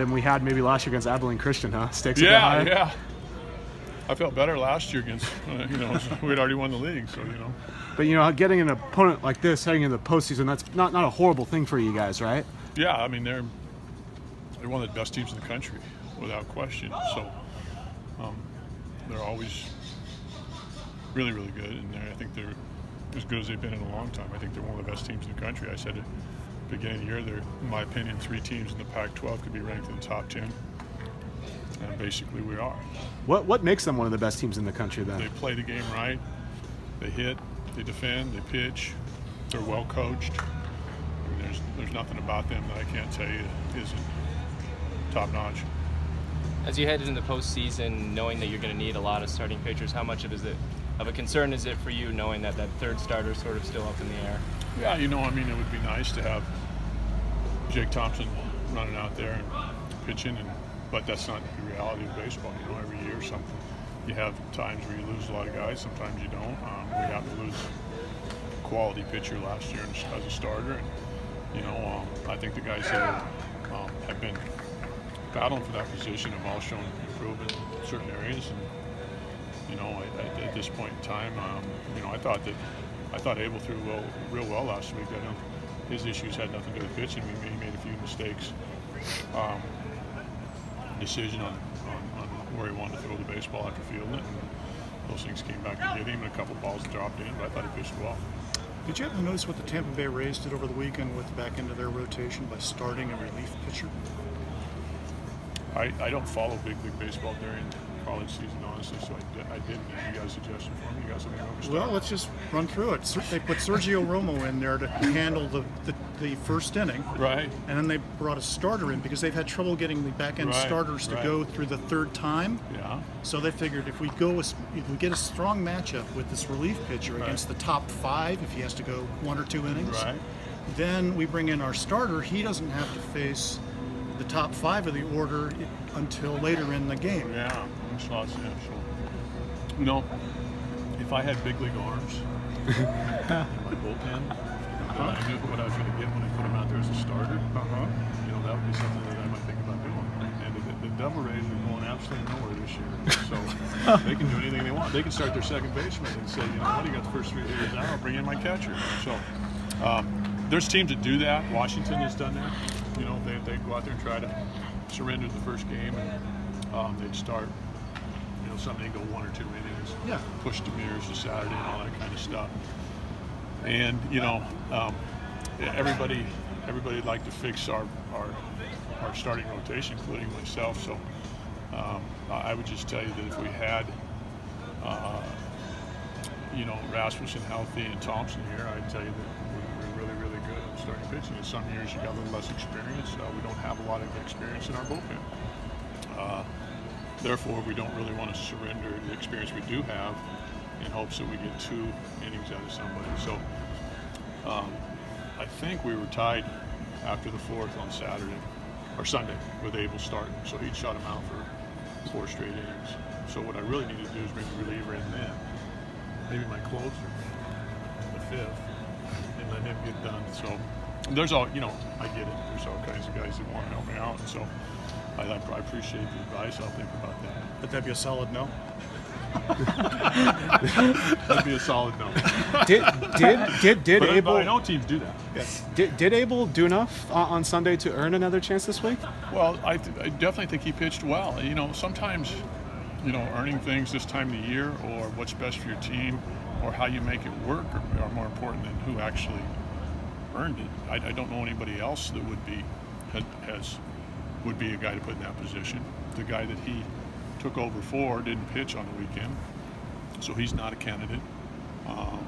than we had maybe last year against Abilene Christian, huh? Stakes a bit higher. Yeah. I felt better last year against, we had already won the league, so, But, getting an opponent like this heading into the postseason, that's not a horrible thing for you guys, right? Yeah, I mean, they're one of the best teams in the country, without question. So they're always really, really good, and I think they're as good as they've been in a long time. I think they're one of the best teams in the country. I said at the beginning of the year, they're, in my opinion, 3 teams in the Pac-12 could be ranked in the top 10. And basically we are. What makes them one of the best teams in the country then? They play the game right. They hit, they defend, they pitch. They're well coached. I mean, there's nothing about them that I can't tell you isn't top notch. As you head into the postseason, knowing that you're going to need a lot of starting pitchers, how much of a concern is it for you knowing that third starter is sort of still up in the air? Yeah, I mean, it would be nice to have Jake Thompson running out there and pitching, but that's not the reality of baseball. Every year something. You have times where you lose a lot of guys, sometimes you don't. We happened to lose a quality pitcher last year as a starter, and I think the guys that have been battling for that position have all shown improvement in certain areas. And at this point in time, I thought Abel threw real well last week. His issues had nothing to do with pitching. He made a few mistakes. Decision on where he wanted to throw the baseball after fielding it, and those things came back to get him, and a couple balls dropped in, but I thought he pitched well. Did you happen to notice what the Tampa Bay Rays did over the weekend with back into their rotation by starting a relief pitcher? I don't follow big league baseball during college season, honestly, so I didn't. You got a suggestion for me? You got something over? Well, let's just run through it. They put Sergio Romo in there to handle the first inning. Right. And then they brought a starter in because they've had trouble getting the back-end starters to go through the third time. Yeah. So they figured if we get a strong matchup with this relief pitcher against the top 5, if he has to go 1 or 2 innings, then we bring in our starter. He doesn't have to face the top 5 of the order until later in the game. Yeah, makes a lot of sense. If I had big league arms in my bullpen, and I knew what I was going to get when I put him out there as a starter, that would be something that I might think about doing. And the Devil Rays are going absolutely nowhere this year, so they can do anything they want. They can start their second baseman and say, you got the first 3 hitters out, I'll bring in my catcher. So there's teams that do that. Washington has done that. They go out there and try to surrender the first game, and they'd start, Sunday go 1 or 2 innings, push Demirs to Saturday and all that kind of stuff. And everybody'd like to fix our starting rotation, including myself. So I would just tell you that if we had Rasmussen healthy and Thompson here, I'd tell you that we're really, really good at starting pitching. In some years you got a little less experience. We don't have a lot of experience in our bullpen. Therefore, we don't really want to surrender the experience we do have in hopes that we get 2 innings out of somebody. So I think we were tied after the 4th on Saturday or Sunday with Abel starting. So he'd shut him out for 4 straight innings. So what I really need to do is bring the reliever in then, maybe my closer in the 5th, and let him get done. So there's all, I get it. There's all kinds of guys that want to help me out. And so I appreciate the advice. I'll think about that. But that'd be a solid no? That'd be a solid no. Did Abel? I know teams do that. Yes. Did Abel do enough on Sunday to earn another chance this week? Well, I definitely think he pitched well. Sometimes, earning things this time of the year or what's best for your team or how you make it work are more important than who actually earned it. I don't know anybody else that would be a guy to put in that position. The guy that he took over for didn't pitch on the weekend, so he's not a candidate. I'm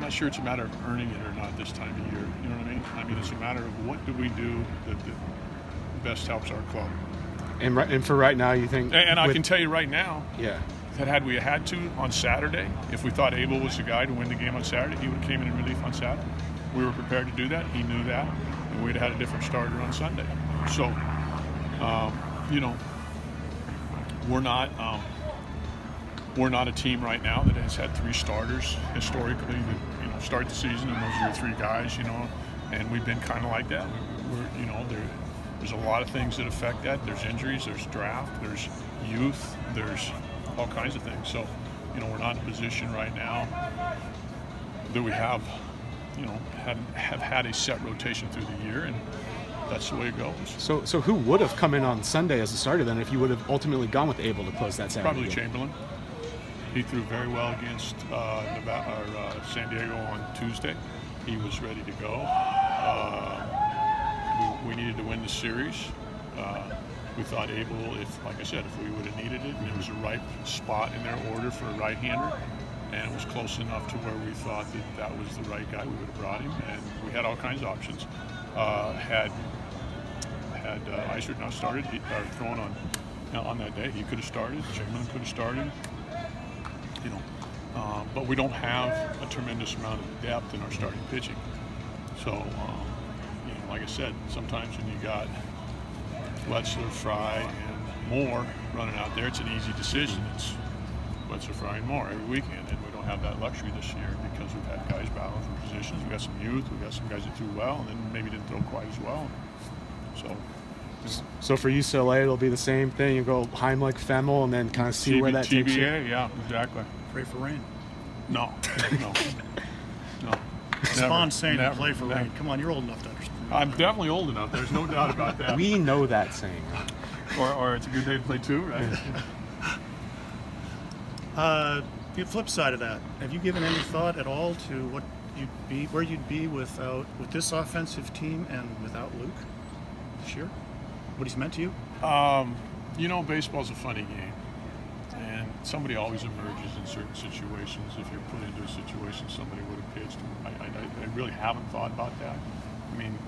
not sure it's a matter of earning it or not this time of year. You know what I mean? I mean, it's a matter of what do we do that best helps our club. And for right now, you think? And I can tell you right now, that had we had to on Saturday, if we thought Abel was the guy to win the game on Saturday, he would have came in relief on Saturday. We were prepared to do that. He knew that, and we'd had a different starter on Sunday. So, we're not a team right now that has had 3 starters historically that start the season, and those are your 3 guys, and we've been kind of like that. there's a lot of things that affect that. There's injuries, there's draft, there's youth, there's all kinds of things. So, we're not in a position right now that we have had a set rotation through the year, and that's the way it goes. So who would have come in on Sunday as a starter then if you would have ultimately gone with Abel to close that Saturday Probably game? Chamberlain. He threw very well against San Diego on Tuesday. He was ready to go. We needed to win the series. We thought Abel, like I said, if we would have needed it, and it was the right spot in their order for a right-hander, and it was close enough to where we thought that was the right guy, we would have brought him. And we had all kinds of options. Had Eisert not started, or thrown on that day, he could have started. Chamberlain could have started. But we don't have a tremendous amount of depth in our starting pitching. So, like I said, sometimes when you got Wetzler, Fry, and Moore running out there, it's an easy decision. It's Wetzler, Fry, and Moore every weekend, and we don't have that luxury this year because we've had guys battling for positions. We've got some youth, we've got some guys that threw well, and then maybe didn't throw quite as well. So for UCLA, it'll be the same thing. You go Heimlich, Femmel, and then kind of see where that takes you. TBA, yeah, exactly. Pray for rain. No. Spawn's saying to play for never. rain. Come on, you're old enough to understand. I'm definitely old enough. There's no doubt about that. We know that saying. Or it's a good day to play too, right? The flip side of that, have you given any thought at all to where you'd be with this offensive team and without Luke this year? What he's meant to you? Baseball's a funny game, and somebody always emerges in certain situations. If you're put into a situation somebody would have pitched, I really haven't thought about that. I mean,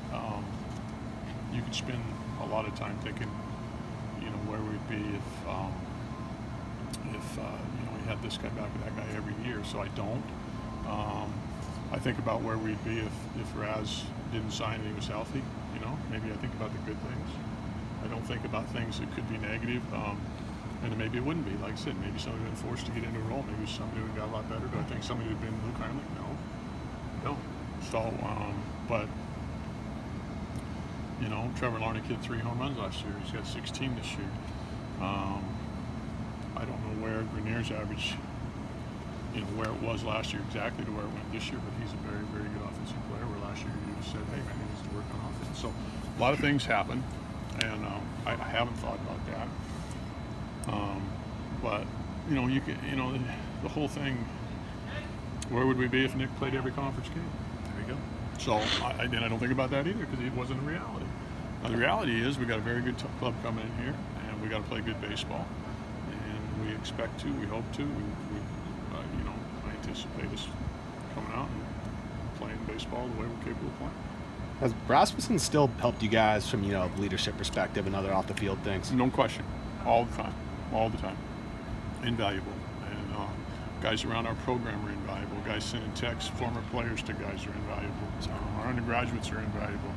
you could spend a lot of time thinking, where we'd be if we had this guy back with that guy every year. So I don't. I think about where we'd be if Raz didn't sign and he was healthy. Maybe I think about the good things. I don't think about things that could be negative. And maybe it wouldn't be. Like I said, maybe somebody would have been forced to get into a role. Maybe somebody would have got a lot better. Do I think somebody would have been Luke Heimlich? No. So, but Trevor Larnach hit 3 home runs last year. He's got 16 this year. I don't know where Grenier's average, where it was last year exactly to where it went this year, but he's a very, very good offensive player. Where last year you said, hey man, he needs to work on offense. So a lot of things happen, and I haven't thought about that. But you can, the whole thing. Where would we be if Nick played every conference game? There you go. So I don't think about that either because it wasn't a reality. Now the reality is we got a very good club coming in here, and we got to play good baseball, and we expect to, we hope to. I anticipate us coming out and playing baseball the way we're capable of playing. Has Rasmussen still helped you guys from leadership perspective and other off the field things? No question, all the time, invaluable. And guys around our program are invaluable. Guys sending texts, former players to guys are invaluable. Our undergraduates are invaluable.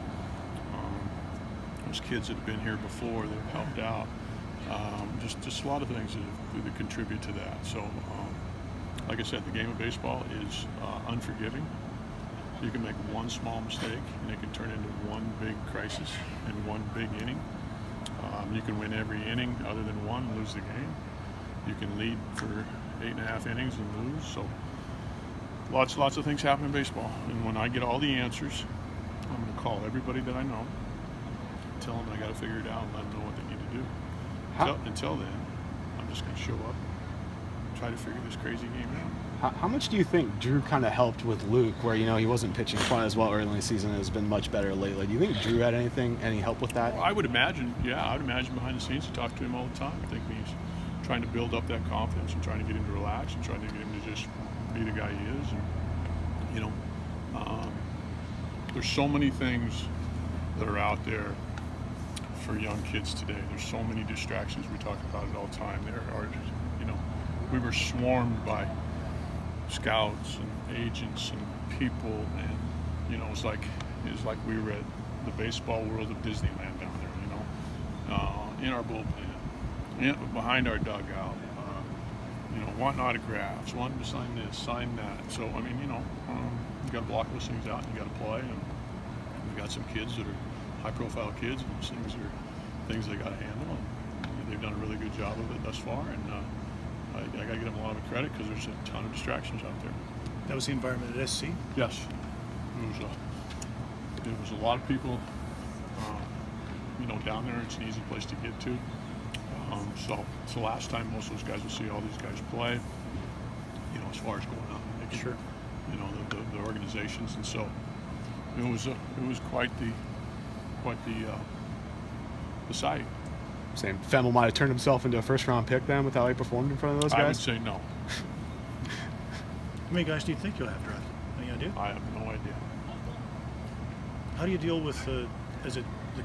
Those kids that have been here before that have helped out. Just a lot of things that contribute to that. So, like I said, the game of baseball is unforgiving. You can make one small mistake and it can turn into one big crisis in one big inning. You can win every inning other than one and lose the game. You can lead for 8.5 innings and lose. So lots of things happen in baseball. And when I get all the answers, I'm going to call everybody that I know, tell them I got to figure it out and let them know what they need to do. Until then, I'm just going to show up, try to figure this crazy game out. How much do you think Drew kind of helped with Luke, where he wasn't pitching quite as well early in the season, has been much better lately? Do you think Drew had any help with that? Well, I would imagine, behind the scenes, he talked to him all the time. I think he's trying to build up that confidence and trying to get him to relax and trying to get him to just be the guy he is. And there's so many things that are out there for young kids today. There's so many distractions. We talk about it all the time. There are, we were swarmed by scouts and agents and people, and it's like we were at the baseball world of Disneyland down there. In our bullpen, behind our dugout, wanting autographs, wanting to sign this, sign that. So you got to block those things out and you got to play. And we've got some kids that are high-profile kids, and those things are things they got to handle. And they've done a really good job of it thus far, and I got to give them a lot of credit because there's a ton of distractions out there. That was the environment at SC? Yes. It was a lot of people, down there. It's an easy place to get to. So it's the last time most of those guys will see all these guys play, as far as going out and making, sure, the organizations. And so it was quite the sight. Saying Femmel might have turned himself into a first-round pick then with how he performed in front of those guys? I would say no. How many guys do you think you'll have drafted? Any idea? I have no idea. How do you deal with the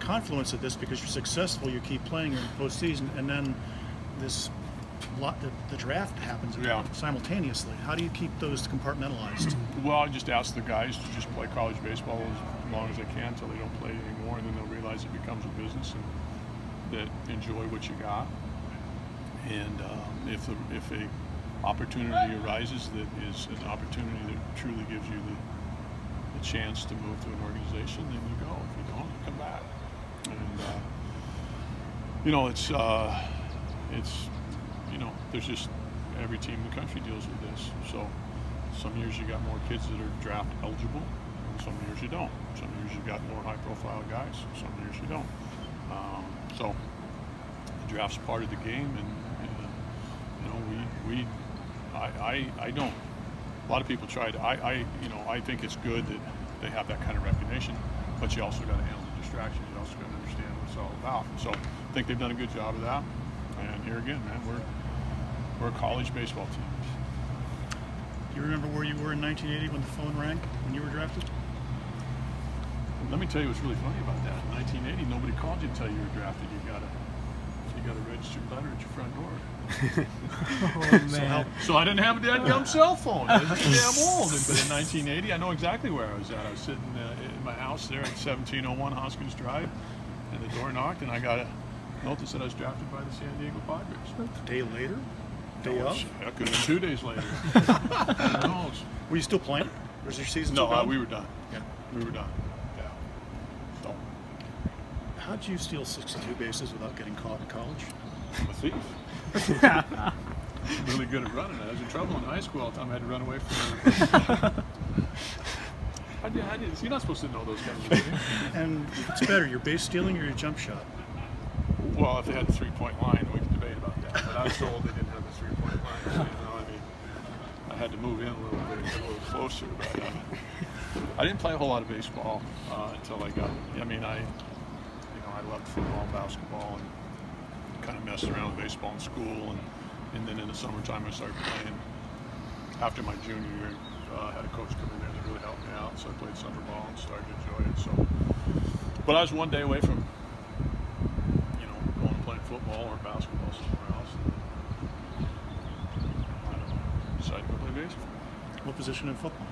confluence of this? Because you're successful, you keep playing in the postseason, and then the draft happens simultaneously. How do you keep those compartmentalized? Well, I just ask the guys to just play college baseball as long as they can until they don't play anymore, and then they'll realize it becomes a business and that enjoy what you got. And if a opportunity arises that is an opportunity that truly gives you the chance to move to an organization, then you go. If you don't, you come back. And there's just every team in the country deals with this. So some years you got more kids that are draft eligible, and some years you don't. Some years you got more high-profile guys. Some years you don't. So the draft's part of the game, and I don't. A lot of people try to. I think it's good that they have that kind of recognition, but you also got to handle the distractions. You also got to understand what it's all about. So I think they've done a good job of that. And here again, man, we're a college baseball team. Do you remember where you were in 1980 when the phone rang when you were drafted? Let me tell you what's really funny about that. In 1980, nobody called you to tell you were drafted. You got a registered letter at your front door. Oh, man. So I didn't have a dadgum cell phone. I was damn old. But in 1980, I know exactly where I was at. I was sitting in my house there at 1701 Hoskins Drive, and the door knocked, and I got a note that said I was drafted by the San Diego Padres. A day later? Day of? That could have been 2 days later. Who knows? Were you still playing? Was your season No, still going? we were done. Yeah. We were done. Yeah. So how'd you steal 62 bases without getting caught in college? I'm a thief. I'm really good at running. I was in trouble in high school all the time. I had to run away from you're not supposed to know those kinds of things. And it's better, your base stealing or your jump shot? Well, if they had the three-point line, we could debate about that. But I was told they didn't have the three-point line. I had to move in a little bit, get a little closer. But I didn't play a whole lot of baseball until I got. I loved football and basketball and kind of messed around with baseball in school, and then in the summertime I started playing. After my junior year, I had a coach come in there that really helped me out, so I played summer ball and started to enjoy it. So, but I was one day away from, going and playing football or basketball somewhere else. And I decided to go play baseball. What position in football?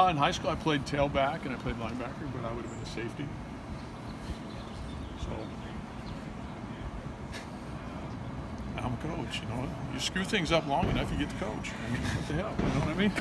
In high school, I played tailback and I played linebacker, but I would have been a safety. So I'm a coach. You screw things up long enough, you get the coach. What the hell? You know what I mean?